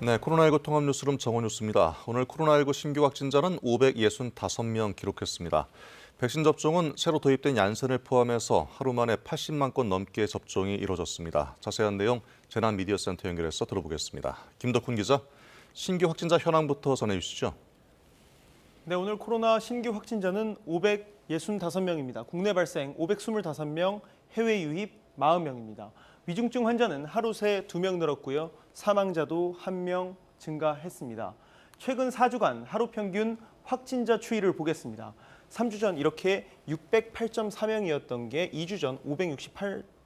네, 코로나19 통합 뉴스룸 정원 뉴스입니다. 오늘 코로나19 신규 확진자는 565명 기록했습니다. 백신 접종은 새로 도입된 얀센을 포함해서 하루 만에 80만 건 넘게 접종이 이루어졌습니다. 자세한 내용 재난미디어센터 연결해서 들어보겠습니다. 김덕훈 기자, 신규 확진자 현황부터 전해주시죠. 네, 오늘 코로나 신규 확진자는 565명입니다. 국내 발생 525명, 해외 유입 40명입니다. 위중증 환자는 하루 새 2명 늘었고요. 사망자도 1명 증가했습니다. 최근 4주간 하루 평균 확진자 추이를 보겠습니다. 3주 전 이렇게 608.4명이었던 게 2주 전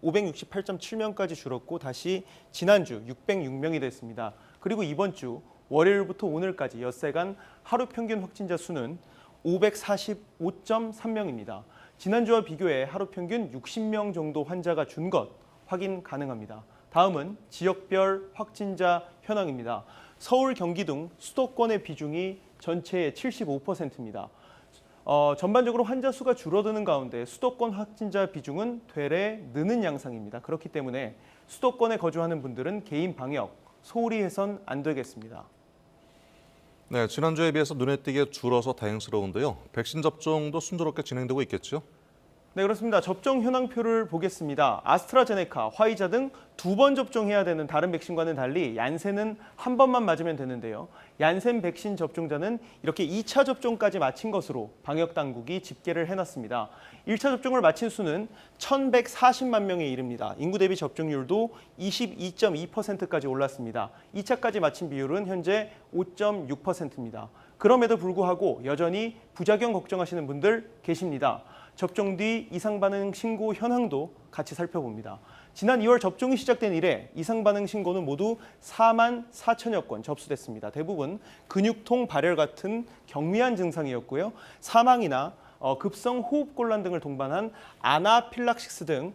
568.7명까지 줄었고 다시 지난주 606명이 됐습니다. 그리고 이번 주 월요일부터 오늘까지 엿새간 하루 평균 확진자 수는 545.3명입니다. 지난주와 비교해 하루 평균 60명 정도 환자가 준 것 확인 가능합니다. 다음은 지역별 확진자 현황입니다. 서울, 경기 등 수도권의 비중이 전체의 75%입니다. 전반적으로 환자 수가 줄어드는 가운데 수도권 확진자 비중은 되레 느는 양상입니다. 그렇기 때문에 수도권에 거주하는 분들은 개인 방역 소홀히 해선 안 되겠습니다. 네, 지난주에 비해서 눈에 띄게 줄어서 다행스러운데요. 백신 접종도 순조롭게 진행되고 있겠죠? 네, 그렇습니다. 접종 현황표를 보겠습니다. 아스트라제네카, 화이자 등 2번 접종해야 되는 다른 백신과는 달리 얀센은 한 번만 맞으면 되는데요. 얀센 백신 접종자는 이렇게 2차 접종까지 마친 것으로 방역당국이 집계를 해놨습니다. 1차 접종을 마친 수는 1,140만 명에 이릅니다. 인구 대비 접종률도 22.2%까지 올랐습니다. 2차까지 마친 비율은 현재 5.6%입니다. 그럼에도 불구하고 여전히 부작용 걱정하시는 분들 계십니다. 접종 뒤 이상 반응 신고 현황도 같이 살펴봅니다. 지난 2월 접종이 시작된 이래 이상 반응 신고는 모두 4만 4천여 건 접수됐습니다. 대부분 근육통, 발열 같은 경미한 증상이었고요. 사망이나 급성 호흡곤란 등을 동반한 아나필락시스 등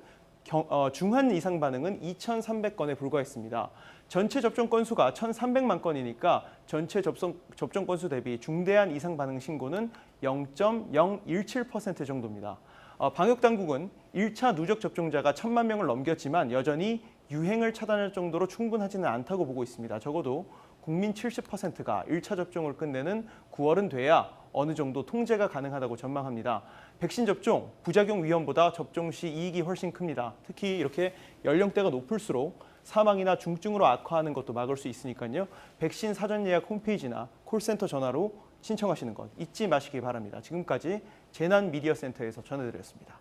중한 이상 반응은 2,300건에 불과했습니다. 전체 접종 건수가 1,300만 건이니까 전체 접종 건수 대비 중대한 이상 반응 신고는 0.017% 정도입니다. 방역당국은 1차 누적 접종자가 1,000만 명을 넘겼지만 여전히 유행을 차단할 정도로 충분하지는 않다고 보고 있습니다. 적어도 국민 70%가 1차 접종을 끝내는 9월은 돼야 어느 정도 통제가 가능하다고 전망합니다. 백신 접종, 부작용 위험보다 접종 시 이익이 훨씬 큽니다. 특히 이렇게 연령대가 높을수록 사망이나 중증으로 악화하는 것도 막을 수 있으니까요. 백신 사전 예약 홈페이지나 콜센터 전화로 신청하시는 것 잊지 마시기 바랍니다. 지금까지 재난미디어센터에서 전해드렸습니다.